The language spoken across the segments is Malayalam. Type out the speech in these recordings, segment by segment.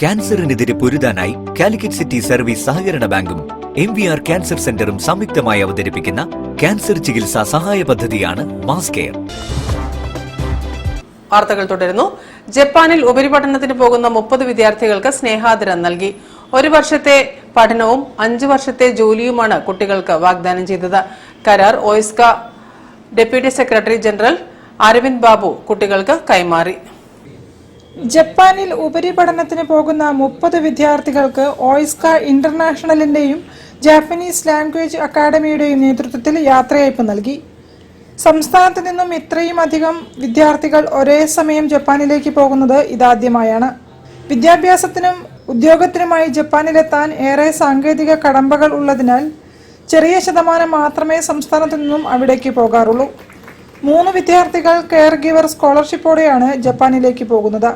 ക്യാൻസറിനെതിരെ പൊരുതാനായി കാലിക്കറ്റ് സിറ്റി സർവീസ് സഹകരണ ബാങ്കും MVR ക്യാൻസർ സെന്ററും സംയുക്തമായി അവതരിപ്പിക്കുന്ന ക്യാൻസർ ചികിത്സാ സഹായ പദ്ധതിയാണ് മാസ് കെയർ. വാർത്തകൾ തുടരുന്നു. ജപ്പാനിൽ ഉപരിപഠനത്തിന് പോകുന്ന 30 വിദ്യാർത്ഥികൾക്ക് സ്നേഹാദരം നൽകി. 1 വർഷത്തെ പഠനവും 5 വർഷത്തെ ജോലിയുമാണ് കുട്ടികൾക്ക് വാഗ്ദാനം ചെയ്തത്. കരാർ OISCA deputy secretary general Aravind Babu കുട്ടികൾക്ക് കൈമാറി. ജപ്പാനിൽ ഉപരിപഠനത്തിന് പോകുന്ന 30 വിദ്യാർത്ഥികൾക്ക് OISCA ഇന്റർനാഷണലിന്റെയും ജാപ്പനീസ് ലാംഗ്വേജ് അക്കാദമിയുടെയും നേതൃത്വത്തിൽ യാത്രയയപ്പ് നൽകി. സംസ്ഥാനത്ത് നിന്നും ഇത്രയും അധികം വിദ്യാർത്ഥികൾ ഒരേ സമയം ജപ്പാനിലേക്ക് പോകുന്നത് ഇതാദ്യമായാണ്. വിദ്യാഭ്യാസത്തിനും ഉദ്യോഗത്തിനുമായി ജപ്പാനിലെത്താൻ ഏറെ സാങ്കേതിക കടമ്പകൾ ഉള്ളതിനാൽ ചെറിയ ശതമാനം മാത്രമേ സംസ്ഥാനത്തു നിന്നും അവിടേക്ക് പോകാറുള്ളൂ. 3 വിദ്യാർത്ഥികൾ കെയർ ഗിവർ സ്കോളർഷിപ്പോടെയാണ് ജപ്പാനിലേക്ക് പോകുന്നത്.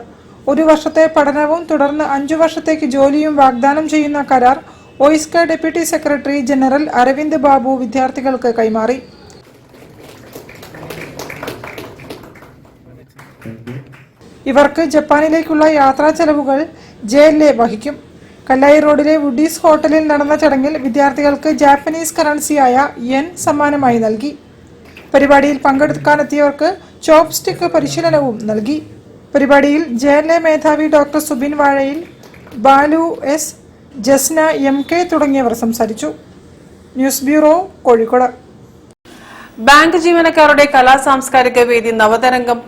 1 വർഷത്തെ പഠനവും തുടർന്ന് 5 വർഷത്തേക്ക് ജോലിയും വാഗ്ദാനം ചെയ്യുന്ന കരാർ OISCA deputy secretary general Aravind Babu വിദ്യാർത്ഥികൾക്ക് കൈമാറി. ഇവർക്ക് ജപ്പാനിലേക്കുള്ള യാത്രാ ചെലവുകൾ JLA വഹിക്കും. കല്ലായി റോഡിലെ വുഡീസ് ഹോട്ടലിൽ നടന്ന ചടങ്ങിൽ വിദ്യാർത്ഥികൾക്ക് ജാപ്പനീസ് കറൻസിയായ yen സമ്മാനമായി നൽകി. പരിപാടിയിൽ പങ്കെടുക്കാനെത്തിയവർക്ക് ചോപ്സ്റ്റിക് പരിശീലനവും നൽകി. പരിപാടിയിൽ JLA മേധാവി ഡോക്ടർ സുബിൻ വാഴയിൽ, ബാലു S, ജസ്ന MK തുടങ്ങിയവർ സംസാരിച്ചു. News bureau, Kozhikode. ബാങ്ക് ജീവനക്കാരുടെ കലാ സാംസ്കാരിക വേദി നവതരംഗം